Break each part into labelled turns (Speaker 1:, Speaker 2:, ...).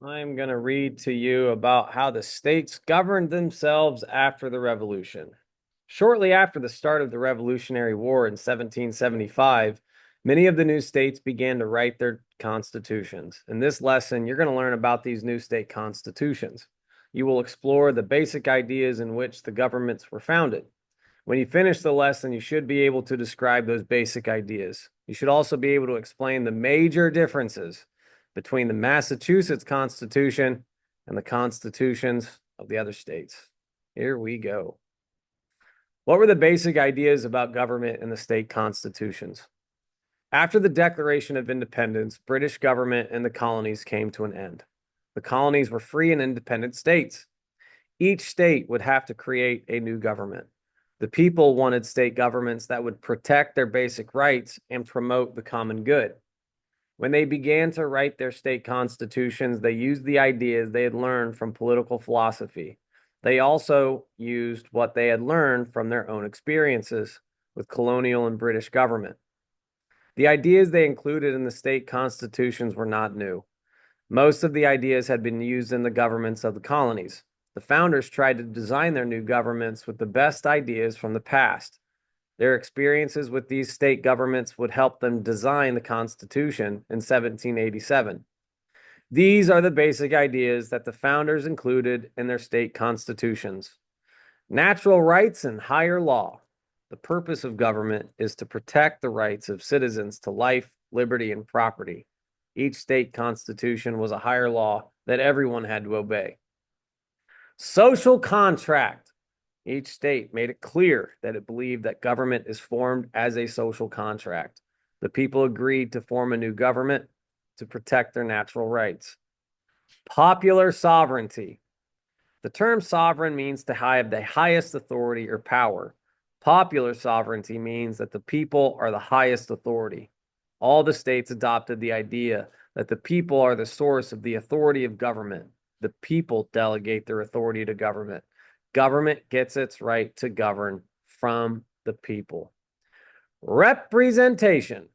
Speaker 1: I'm going to read to you about how the states governed themselves after the Revolution. Shortly after the start of the Revolutionary War in 1775, many of the new states began to write their constitutions. In this lesson, you're going to learn about these new state constitutions. You will explore the basic ideas in which the governments were founded. When you finish the lesson, you should be able to describe those basic ideas. You should also be able to explain the major differences between the Massachusetts Constitution and the constitutions of the other states. Here we go. What were the basic ideas about government in the state constitutions? After the Declaration of Independence, British government in the colonies came to an end. The colonies were free and independent states. Each state would have to create a new government. The people wanted state governments that would protect their basic rights and promote the common good. When they began to write their state constitutions, they used the ideas they had learned from political philosophy. They also used what they had learned from their own experiences with colonial and British government. The ideas they included in the state constitutions were not new. Most of the ideas had been used in the governments of the colonies. The founders tried to design their new governments with the best ideas from the past. Their experiences with these state governments would help them design the Constitution in 1787. These are the basic ideas that the founders included in their state constitutions. Natural rights and higher law. The purpose of government is to protect the rights of citizens to life, liberty, and property. Each state constitution was a higher law that everyone had to obey. Social contract. Each state made it clear that it believed that government is formed as a social contract. The people agreed to form a new government to protect their natural rights. Popular sovereignty. The term sovereign means to have the highest authority or power. Popular sovereignty means that the people are the highest authority. All the states adopted the idea that the people are the source of the authority of government. The people delegate their authority to government. Government gets its right to govern from the people. Representation.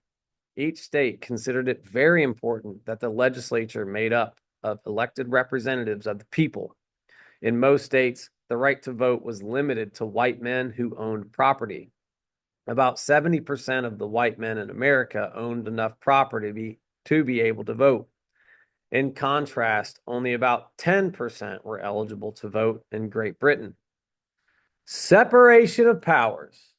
Speaker 1: Each state considered it very important that the legislature made up of elected representatives of the people. In most states, the right to vote was limited to white men who owned property. About 70% of the white men in America owned enough property to be able to vote. In contrast, only about 10% were eligible to vote in Great Britain. Separation of powers.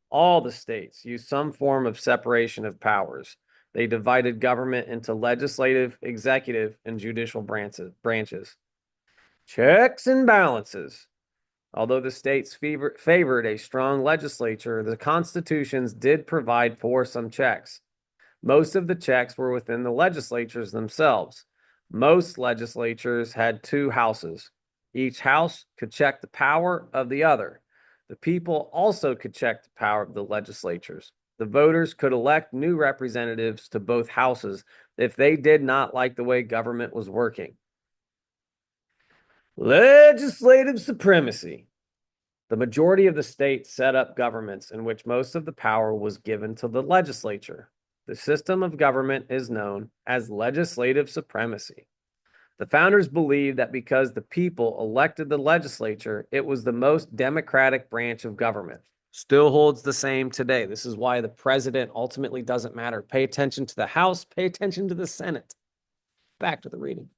Speaker 1: All the states used some form of separation of powers. They divided government into legislative, executive, and judicial branches. Checks and balances. Although the states favored a strong legislature, the constitutions did provide for some checks. Most of the checks were within the legislatures themselves. Most legislatures had two houses. Each house could check the power of the other. The people also could check the power of the legislatures. The voters could elect new representatives to both houses if they did not like the way government was working. Legislative supremacy. The majority of the states set up governments in which most of the power was given to the legislature. The system of government is known as legislative supremacy. The founders believed that because the people elected the legislature, it was the most democratic branch of government. Still holds the same today. This is why the president ultimately doesn't matter. Pay attention to the House, pay attention to the Senate. Back to the reading.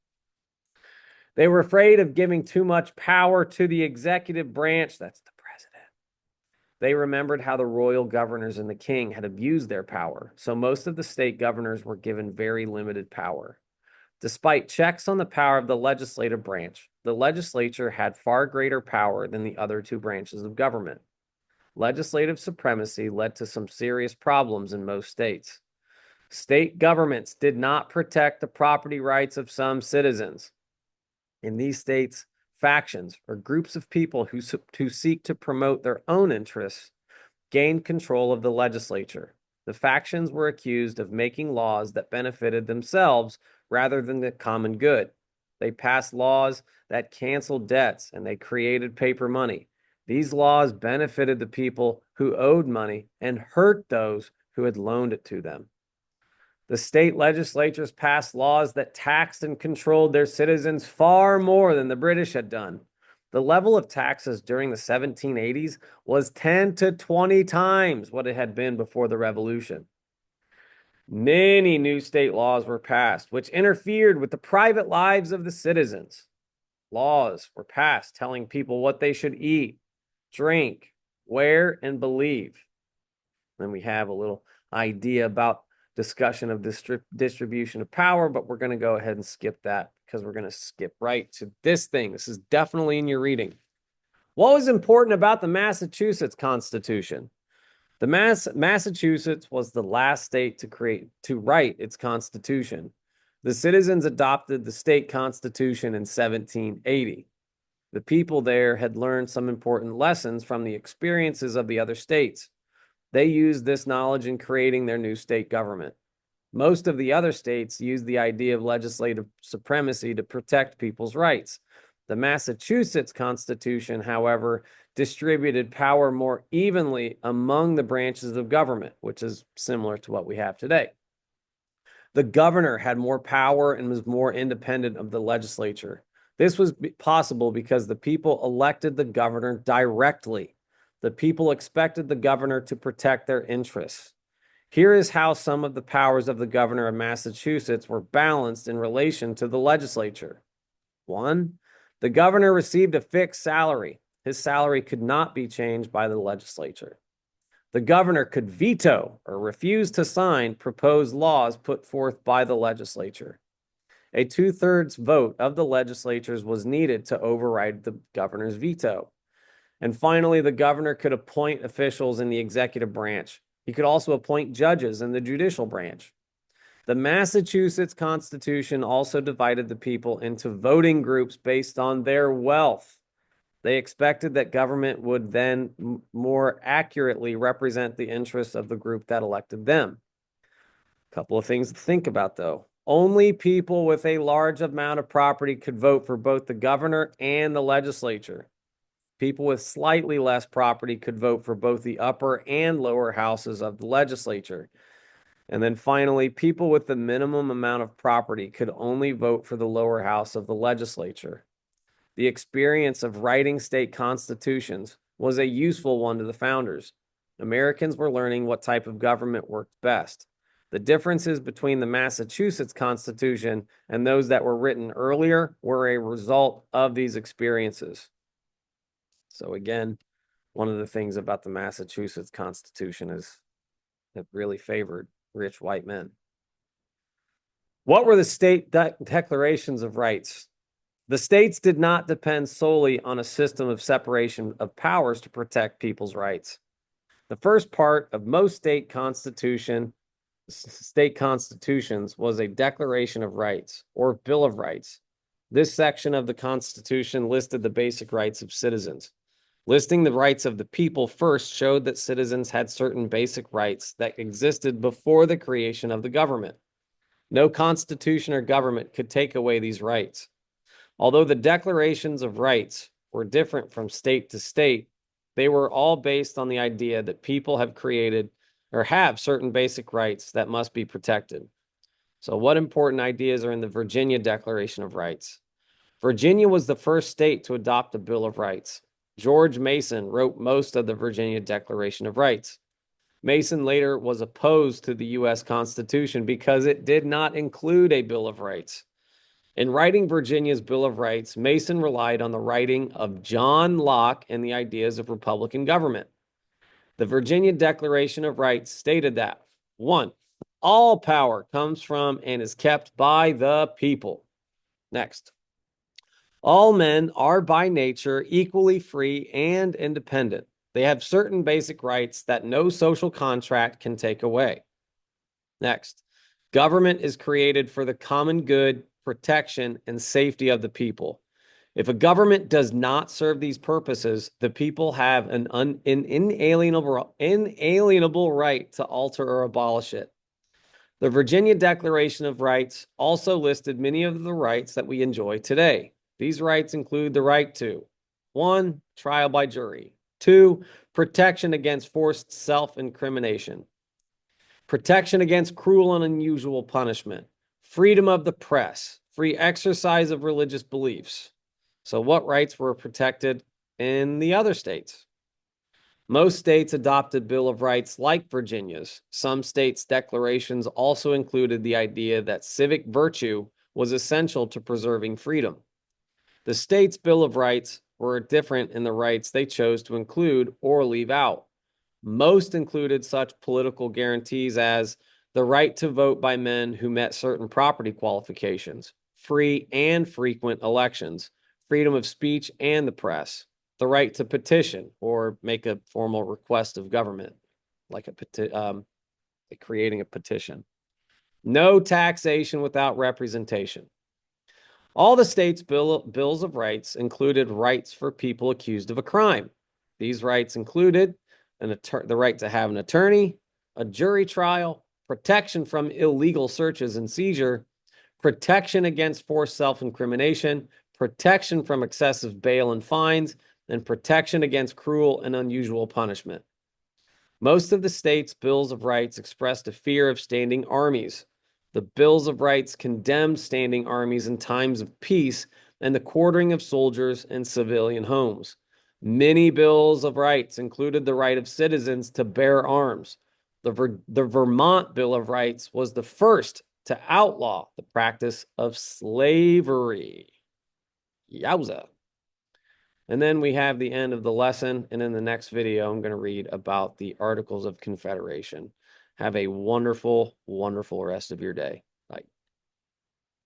Speaker 1: They were afraid of giving too much power to the executive branch. That's the president. They remembered how the royal governors and the king had abused their power, so most of the state governors were given very limited power. Despite checks on the power of the legislative branch, the legislature had far greater power than the other two branches of government. Legislative supremacy led to some serious problems in most states. State governments did not protect the property rights of some citizens. In these states, factions or groups of people who seek to promote their own interests gained control of the legislature. The factions were accused of making laws that benefited themselves rather than the common good. They passed laws that canceled debts and they created paper money. These laws benefited the people who owed money and hurt those who had loaned it to them. The state legislatures passed laws that taxed and controlled their citizens far more than the British had done. The level of taxes during the 1780s was 10 to 20 times what it had been before the Revolution. Many new state laws were passed, which interfered with the private lives of the citizens. Laws were passed telling people what they should eat, drink, wear, and believe. Then we have a little idea about discussion of distribution of power, but we're going to go ahead and skip that because we're going to skip right to this thing. This is definitely in your reading. What was important about the Massachusetts Constitution? The Massachusetts was the last state to write its constitution. The citizens adopted the state constitution in 1780. The people there had learned some important lessons from the experiences of the other states. They used this knowledge in creating their new state government. Most of the other states used the idea of legislative supremacy to protect people's rights. The Massachusetts Constitution, however, distributed power more evenly among the branches of government, which is similar to what we have today. The governor had more power and was more independent of the legislature. This was possible because the people elected the governor directly. The people expected the governor to protect their interests. Here is how some of the powers of the governor of Massachusetts were balanced in relation to the legislature. 1. The governor received a fixed salary. His salary could not be changed by the legislature. The governor could veto or refuse to sign proposed laws put forth by the legislature. A 2/3 vote of the legislatures was needed to override the governor's veto. And finally, the governor could appoint officials in the executive branch. He could also appoint judges in the judicial branch. The Massachusetts Constitution also divided the people into voting groups based on their wealth. They expected that government would then more accurately represent the interests of the group that elected them. A couple of things to think about, though. Only people with a large amount of property could vote for both the governor and the legislature. People with slightly less property could vote for both the upper and lower houses of the legislature. And then finally, people with the minimum amount of property could only vote for the lower house of the legislature. The experience of writing state constitutions was a useful one to the founders. Americans were learning what type of government worked best. The differences between the Massachusetts Constitution and those that were written earlier were a result of these experiences. So again, one of the things about the Massachusetts Constitution is it really favored rich white men. What were the state declarations of rights? The states did not depend solely on a system of separation of powers to protect people's rights. The first part of most state constitutions was a Declaration of Rights or Bill of Rights. This section of the Constitution listed the basic rights of citizens. Listing the rights of the people first showed that citizens had certain basic rights that existed before the creation of the government. No constitution or government could take away these rights. Although the declarations of rights were different from state to state, they were all based on the idea that people have created or have certain basic rights that must be protected. So what important ideas are in the Virginia Declaration of Rights? Virginia was the first state to adopt a Bill of Rights. George Mason wrote most of the Virginia Declaration of Rights. Mason later was opposed to the U.S. Constitution because it did not include a Bill of Rights. In writing Virginia's Bill of Rights, Mason relied on the writing of John Locke and the ideas of Republican government. The Virginia Declaration of Rights stated that 1. All power comes from and is kept by the people. Next. All men are by nature equally free and independent. They have certain basic rights that no social contract can take away. Next, government is created for the common good, protection, and safety of the people. If a government does not serve these purposes, the people have an inalienable right to alter or abolish it. The Virginia Declaration of Rights also listed many of the rights that we enjoy today. These rights include the right to 1. Trial by jury. 2. Protection against forced self-incrimination. protection against cruel and unusual punishment, freedom of the press, free exercise of religious beliefs. So what rights were protected in the other states? Most states adopted Bill of Rights like Virginia's. Some states' declarations also included the idea that civic virtue was essential to preserving freedom. The states' Bill of Rights were different in the rights they chose to include or leave out. Most included such political guarantees as the right to vote by men who met certain property qualifications, free and frequent elections, freedom of speech and the press, the right to petition or make a formal request of government, like creating a petition. No taxation without representation. All the states' bills of rights included rights for people accused of a crime. These rights included the right to have an attorney, a jury trial, protection from illegal searches and seizure, protection against forced self-incrimination, protection from excessive bail and fines, and protection against cruel and unusual punishment. Most of the states' bills of rights expressed a fear of standing armies. The bills of rights condemned standing armies in times of peace and the quartering of soldiers in civilian homes. Many bills of rights included the right of citizens to bear arms. The Vermont Bill of Rights was the first to outlaw the practice of slavery. Yowza. And then we have the end of the lesson. And in the next video, I'm going to read about the Articles of Confederation. Have a wonderful, wonderful rest of your day.